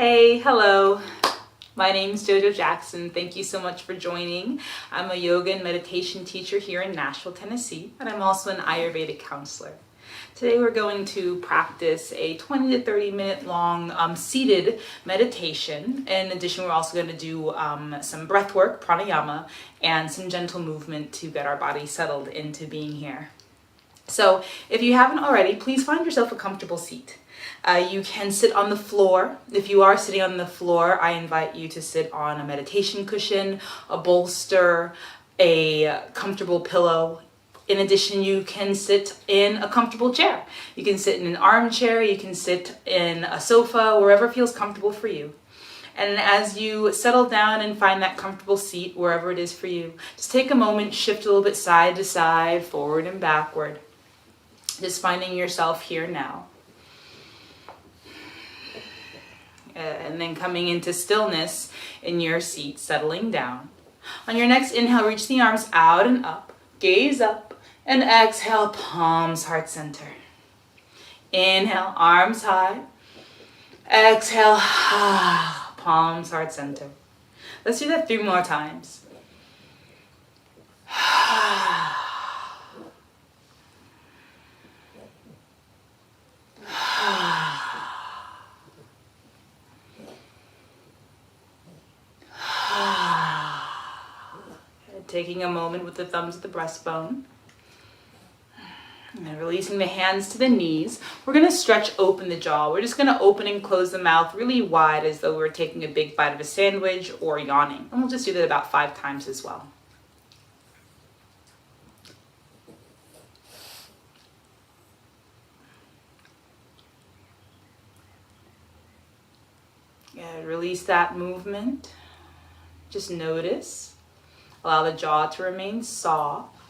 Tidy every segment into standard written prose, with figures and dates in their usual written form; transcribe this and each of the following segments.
Hey, hello. My name's Jojo Jackson. Thank you so much for joining. I'm a yoga and meditation teacher here in Nashville, Tennessee, and I'm also an Ayurvedic counselor. Today we're going to practice a 20 to 30 minute long seated meditation. In addition, we're also going to do some breath work, pranayama, and some gentle movement to get our body settled into being here. So if you haven't already, please find yourself a comfortable seat. You can sit on the floor. If you are sitting on the floor, I invite you to sit on a meditation cushion, a bolster, a comfortable pillow. In addition, you can sit in a comfortable chair. You can sit in an armchair, you can sit in a sofa, wherever feels comfortable for you. And as you settle down and find that comfortable seat, wherever it is for you, just take a moment, shift a little bit side to side, forward and backward. Just finding yourself here now. And then coming into stillness in your seat, settling down. On your next inhale, reach the arms out and up, gaze up, and exhale, palms heart center. Inhale, arms high. Exhale, palms heart center. Let's do that 3 more times. Taking a moment with the thumbs at the breastbone. And then releasing the hands to the knees. We're going to stretch open the jaw. We're just going to open and close the mouth really wide as though we're taking a big bite of a sandwich or yawning. And we'll just do that about 5 times as well. Release that movement. Just notice. Allow the jaw to remain soft,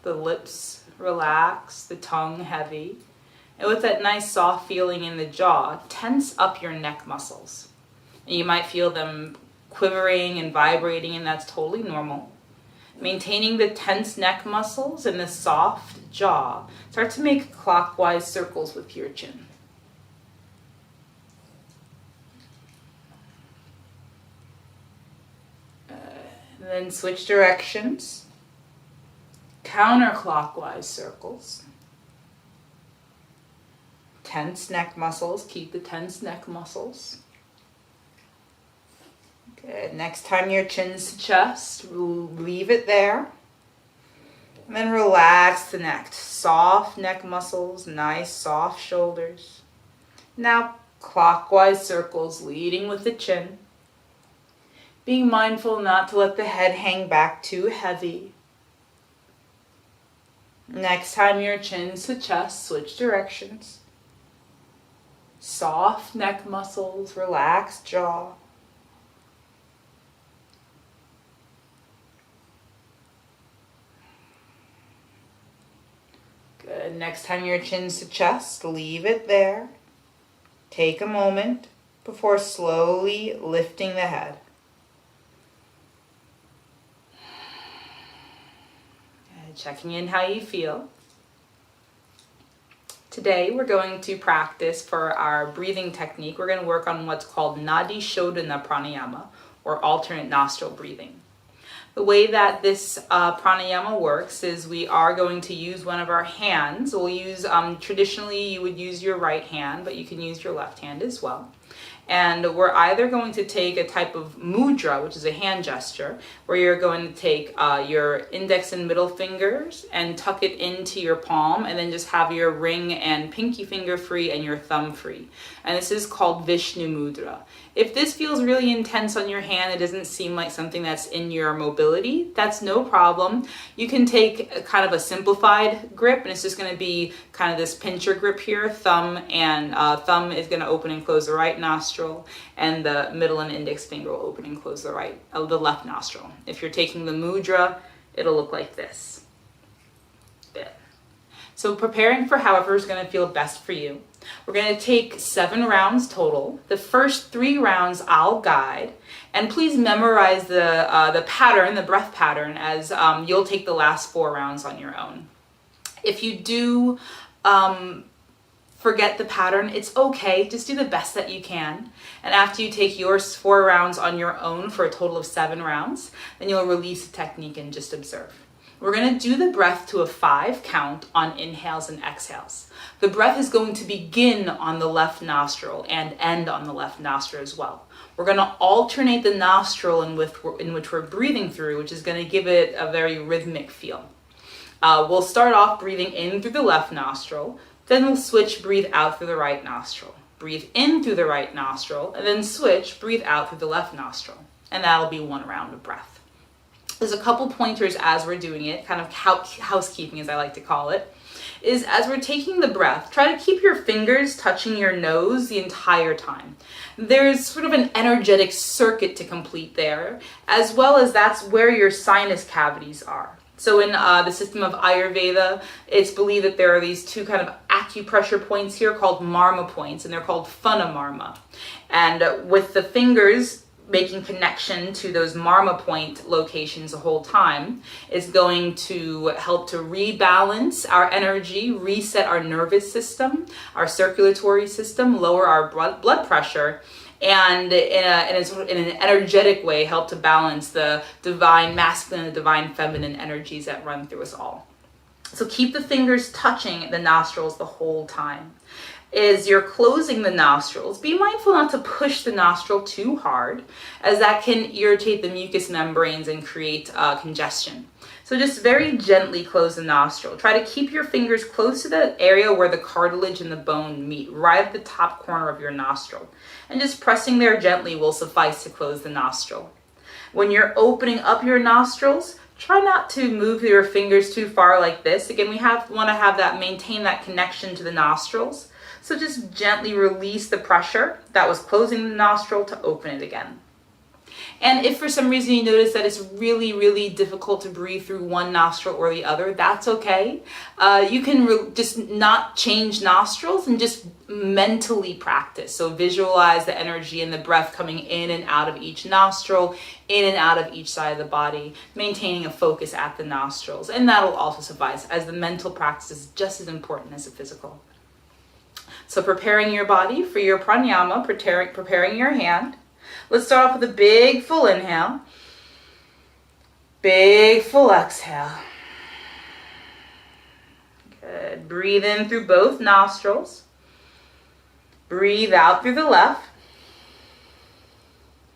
the lips relax, the tongue heavy. And with that nice soft feeling in the jaw, tense up your neck muscles. And you might feel them quivering and vibrating, and that's totally normal. Maintaining the tense neck muscles and the soft jaw, start to make clockwise circles with your chin. Then switch directions, counterclockwise circles, tense neck muscles, keep the tense neck muscles. Good, next time your chin's to chest, leave it there. And then relax the neck, soft neck muscles, nice soft shoulders. Now clockwise circles leading with the chin. Being mindful not to let the head hang back too heavy. Next time your chin's to chest, switch directions. Soft neck muscles, relaxed jaw. Good. Next time your chin's to chest, leave it there. Take a moment before slowly lifting the head. Checking in how you feel. Today we're going to practice for our breathing technique. We're going to work on what's called Nadi, Shodhana Pranayama, or alternate nostril breathing. The way that this pranayama works is we are going to use one of our hands. We'll use, traditionally you would use your right hand, but you can use your left hand as well. And we're either going to take a type of mudra, which is a hand gesture, where you're going to take your index and middle fingers and tuck it into your palm, and then just have your ring and pinky finger free and your thumb free. And this is called Vishnu Mudra. If this feels really intense on your hand, it doesn't seem like something that's in your mobility, that's no problem. You can take kind of a simplified grip, and it's just going to be kind of this pincher grip here. Thumb is going to open and close the right nostril, and the middle and index finger will open and close the left nostril. If you're taking the mudra, it'll look like this. Good. So preparing for however is going to feel best for you. We're going to take 7 rounds total. The first 3 rounds I'll guide, and please memorize the pattern, the breath pattern, as you'll take the last 4 rounds on your own. If you do forget the pattern, it's okay. Just do the best that you can. And after you take your 4 rounds on your own for a total of 7 rounds, then you'll release the technique and just observe. We're going to do the breath to a 5 count on inhales and exhales. The breath is going to begin on the left nostril and end on the left nostril as well. We're going to alternate the nostril in which we're breathing through, which is going to give it a very rhythmic feel. We'll start off breathing in through the left nostril, then we'll switch, breathe out through the right nostril. Breathe in through the right nostril, and then switch, breathe out through the left nostril. And that'll be 1 round of breath. There's a couple pointers as we're doing it, kind of housekeeping as I like to call it, is as we're taking the breath, try to keep your fingers touching your nose the entire time. There's sort of an energetic circuit to complete there, as well as that's where your sinus cavities are. So in the system of Ayurveda, it's believed that there are these 2 kind of acupressure points here called marma points, and they're called phana marma. And with the fingers making connection to those marma point locations the whole time is going to help to rebalance our energy, reset our nervous system, our circulatory system, lower our blood pressure, and in an energetic way help to balance the divine masculine and divine feminine energies that run through us all. So keep the fingers touching the nostrils the whole time. As you're closing the nostrils, be mindful not to push the nostril too hard, as that can irritate the mucous membranes and create congestion. So just very gently close the nostril. Try to keep your fingers close to the area where the cartilage and the bone meet, right at the top corner of your nostril. And just pressing there gently will suffice to close the nostril. When you're opening up your nostrils, try not to move your fingers too far like this. Again, we want to maintain that connection to the nostrils. So just gently release the pressure that was closing the nostril to open it again. And if for some reason you notice that it's really, really difficult to breathe through one nostril or the other, that's okay. You can just not change nostrils and just mentally practice. So visualize the energy and the breath coming in and out of each nostril, in and out of each side of the body, maintaining a focus at the nostrils. And that'll also suffice, as the mental practice is just as important as the physical. So preparing your body for your pranayama, preparing your hand. Let's start off with a big full inhale. Big full exhale. Good. Breathe in through both nostrils. Breathe out through the left.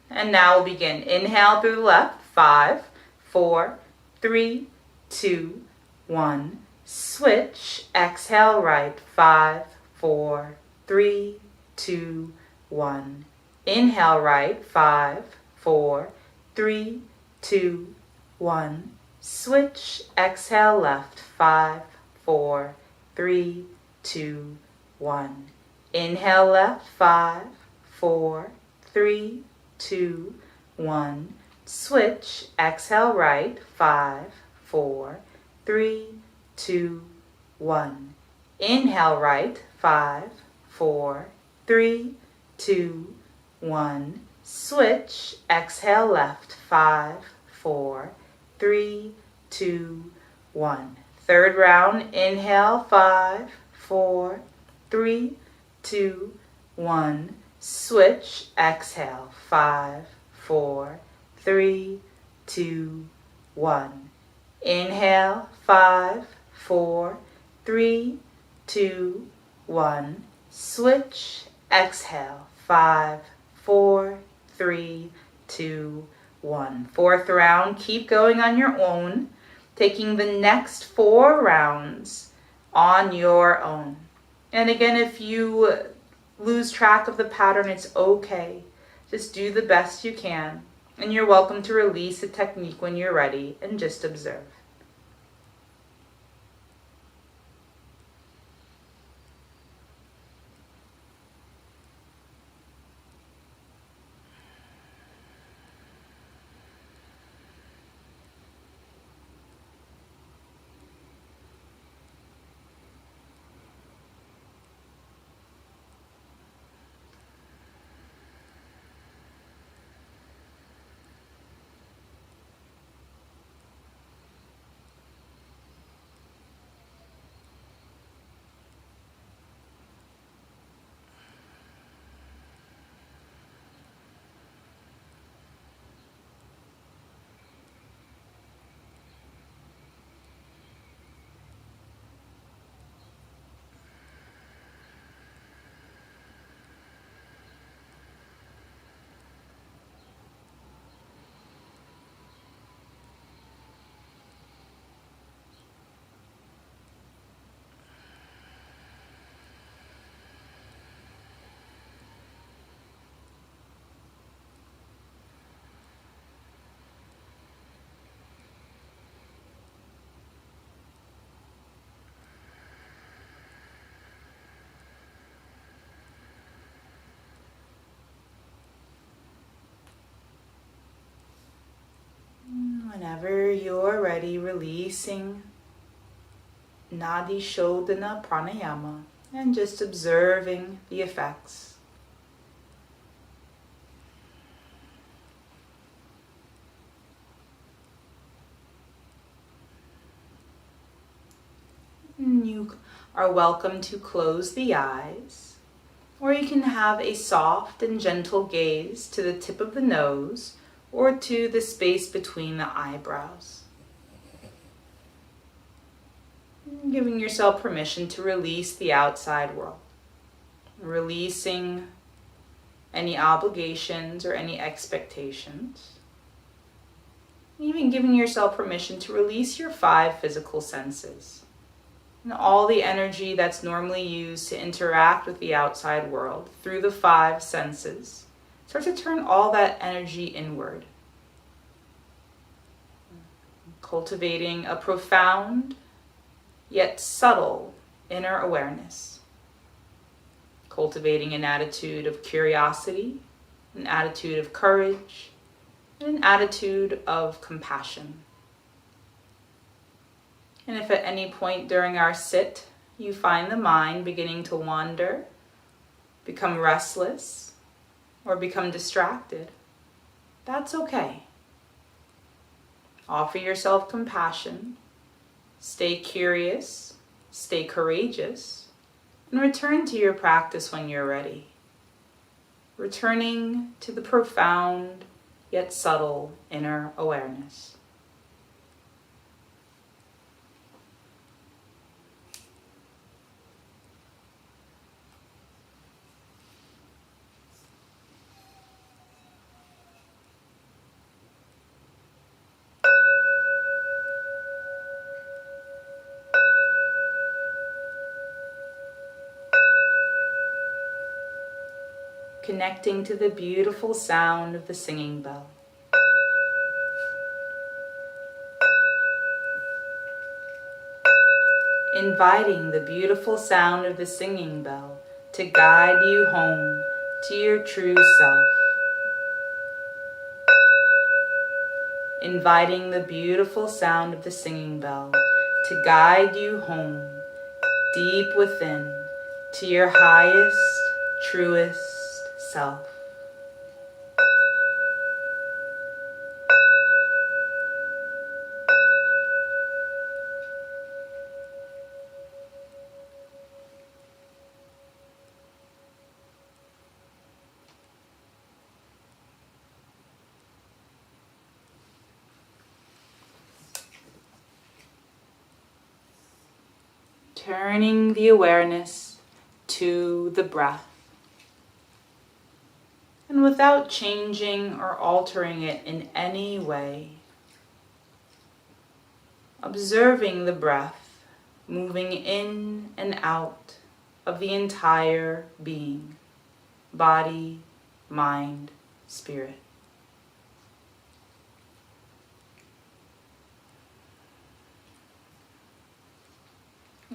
And now we'll begin. Inhale through the left. 5, 4, 3, 2, 1. Switch. Exhale right. 5, 4, 3, 2, 1. Inhale right. 5, 4, 3, 2, 1. Switch. Exhale left. 5, 4, 3, 2, 1. Inhale left. 5, 4, 3, 2, 1. Switch. Exhale right. 5, 4, 3, 2, 1. Inhale right. 5, 4, 3, 2, 1. Switch. Exhale left. 5, 4, 3, 2, 1. Third round. Inhale. 5, 4, 3, 2, 1. Switch. Exhale. 5, 4, 3, 2, 1. Inhale. 5, 4, 3, 2, 1. Switch. Exhale. 5, 4, 3, 2, 1. Fourth round. Keep going on your own, taking the next 4 rounds on your own. And again, if you lose track of the pattern, it's okay. Just do the best you can. And you're welcome to release the technique when you're ready and just observe. Whenever you're ready, releasing Nadi, Shodhana, Pranayama, and just observing the effects. And you are welcome to close the eyes, or you can have a soft and gentle gaze to the tip of the nose or to the space between the eyebrows. Giving yourself permission to release the outside world, releasing any obligations or any expectations. Even giving yourself permission to release your 5 physical senses and all the energy that's normally used to interact with the outside world through the 5 senses. Start to turn all that energy inward, cultivating a profound yet subtle inner awareness, cultivating an attitude of curiosity, an attitude of courage, and an attitude of compassion. And if at any point during our sit you find the mind beginning to wander, become restless, or become distracted, that's okay. Offer yourself compassion, stay curious, stay courageous, and return to your practice when you're ready. Returning to the profound yet subtle inner awareness. Connecting to the beautiful sound of the singing bell. Inviting the beautiful sound of the singing bell to guide you home to your true self. Inviting the beautiful sound of the singing bell to guide you home deep within to your highest, truest self. Turning the awareness to the breath. And without changing or altering it in any way, observing the breath moving in and out of the entire being, body, mind, spirit.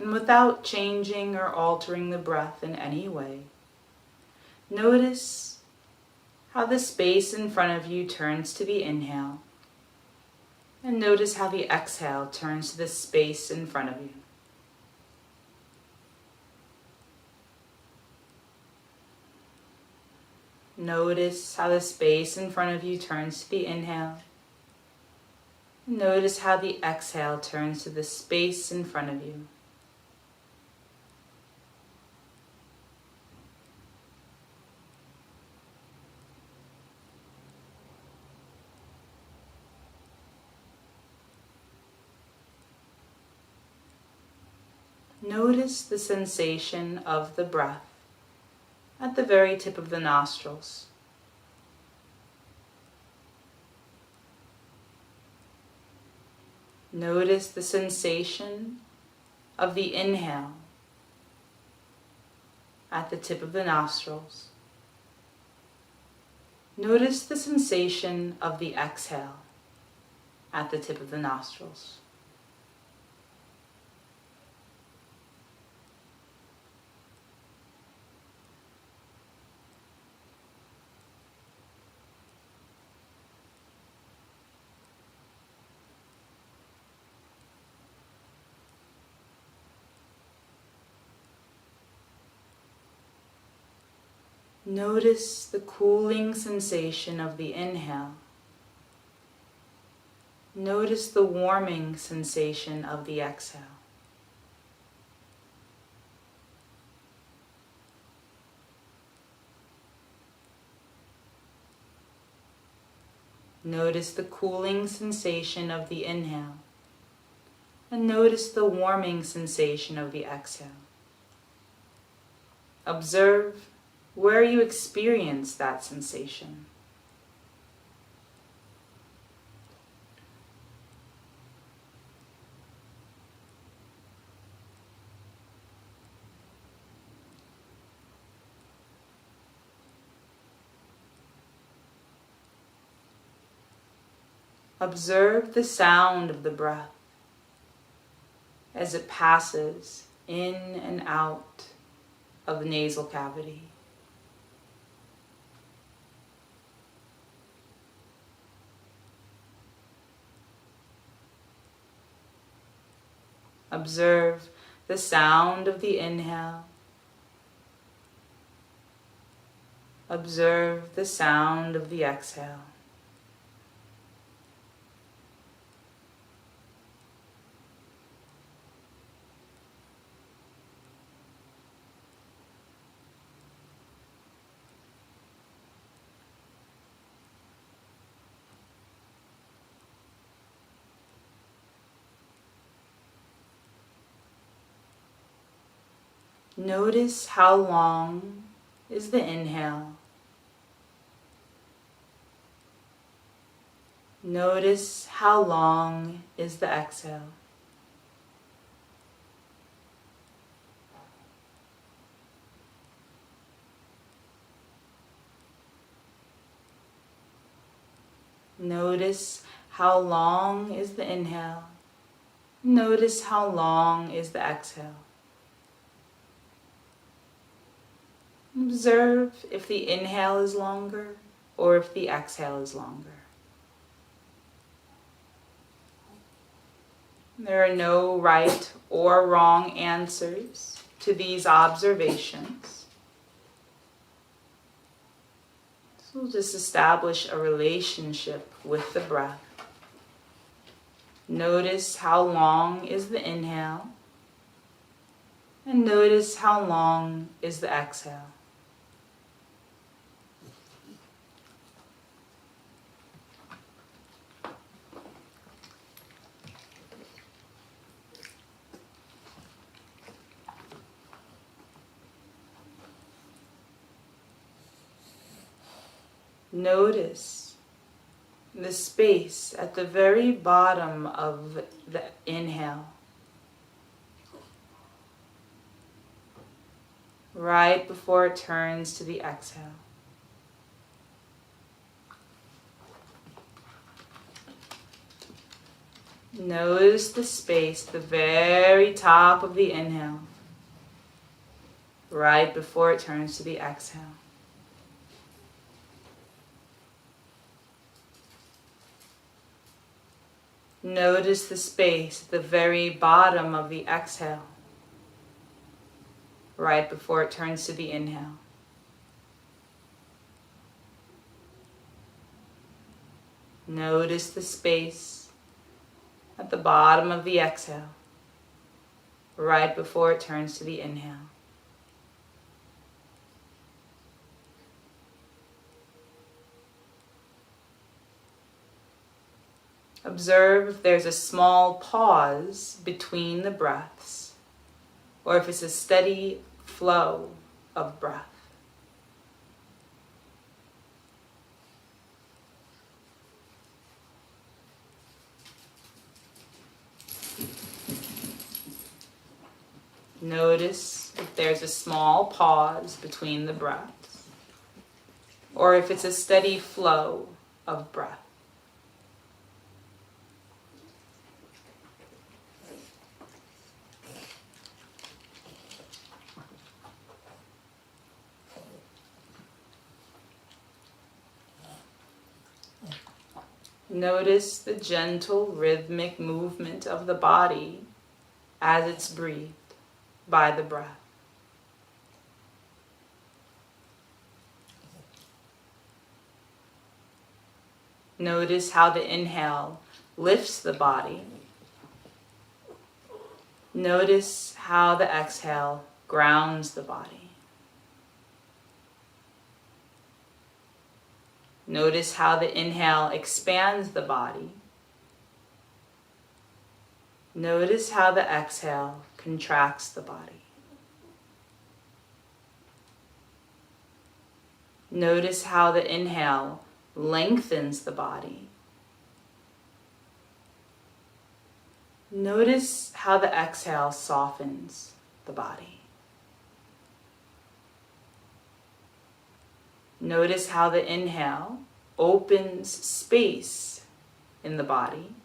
And without changing or altering the breath in any way, notice how the space in front of you turns to the inhale, and notice how the exhale turns to the space in front of you. Notice how the space in front of you turns to the inhale. Notice how the exhale turns to the space in front of you. Notice the sensation of the breath at the very tip of the nostrils. Notice the sensation of the inhale at the tip of the nostrils. Notice the sensation of the exhale at the tip of the nostrils. Notice the cooling sensation of the inhale. Notice the warming sensation of the exhale. Notice the cooling sensation of the inhale, and notice the warming sensation of the exhale. Observe where you experience that sensation. Observe the sound of the breath as it passes in and out of the nasal cavity. Observe the sound of the inhale. Observe the sound of the exhale. Notice how long is the inhale. Notice how long is the exhale. Notice how long is the inhale. Notice how long is the exhale. Observe if the inhale is longer or if the exhale is longer. There are no right or wrong answers to these observations. So we'll just establish a relationship with the breath. Notice how long is the inhale, and notice how long is the exhale. Notice the space at the very bottom of the inhale, right before it turns to the exhale. Notice the space at the very top of the inhale, right before it turns to the exhale. Notice the space at the very bottom of the exhale, right before it turns to the inhale. Notice the space at the bottom of the exhale, right before it turns to the inhale. Observe if there's a small pause between the breaths, or if it's a steady flow of breath. Notice if there's a small pause between the breaths, or if it's a steady flow of breath. Notice the gentle rhythmic movement of the body as it's breathed by the breath. Notice how the inhale lifts the body. Notice how the exhale grounds the body. Notice how the inhale expands the body. Notice how the exhale contracts the body. Notice how the inhale lengthens the body. Notice how the exhale softens the body. Notice how the inhale opens space in the body.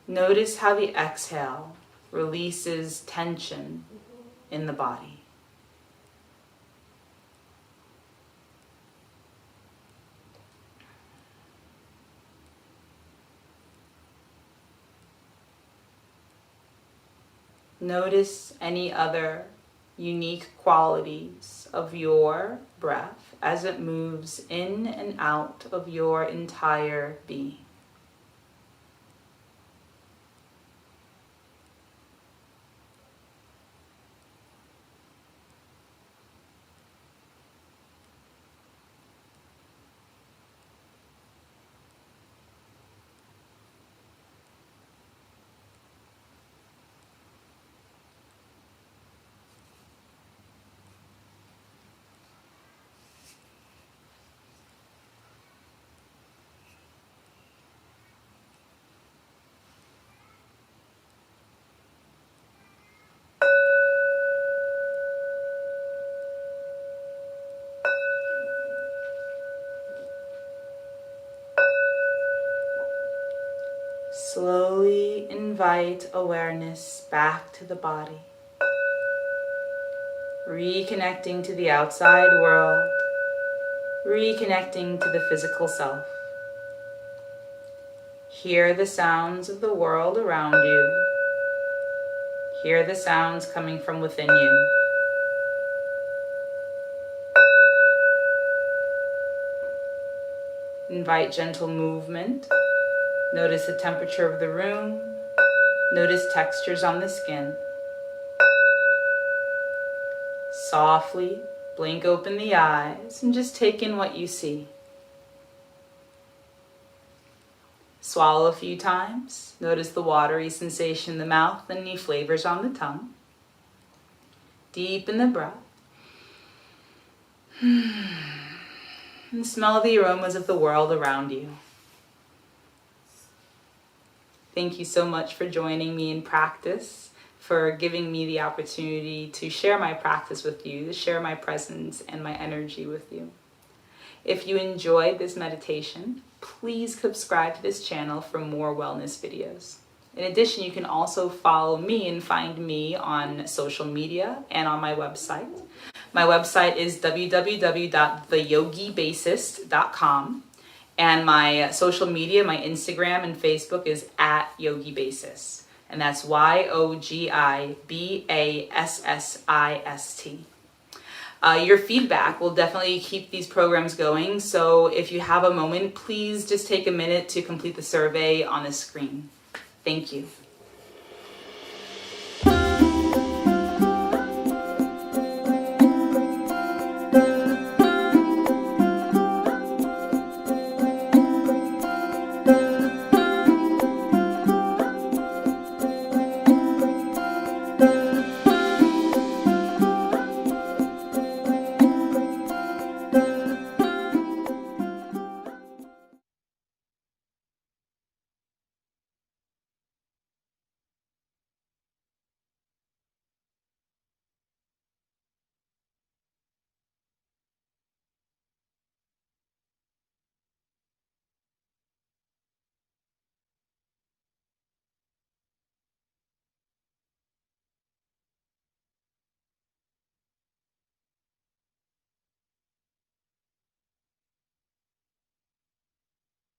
Notice how the exhale releases tension in the body. Notice any other unique qualities of your breath as it moves in and out of your entire being. Slowly invite awareness back to the body, reconnecting to the outside world, reconnecting to the physical self. Hear the sounds of the world around you. Hear the sounds coming from within you. Invite gentle movement. Notice the temperature of the room. Notice textures on the skin. Softly blink open the eyes and just take in what you see. Swallow a few times. Notice the watery sensation in the mouth and any flavors on the tongue. Deepen the breath. And smell the aromas of the world around you. Thank you so much for joining me in practice, for giving me the opportunity to share my practice with you, to share my presence and my energy with you. If you enjoyed this meditation, please subscribe to this channel for more wellness videos. In addition, you can also follow me and find me on social media and on my website. My website is www.theyogibassist.com. And my social media, my Instagram and Facebook is @YogiBassist. And that's YogiBassist. Your feedback will definitely keep these programs going. So if you have a moment, please just take a minute to complete the survey on the screen. Thank you.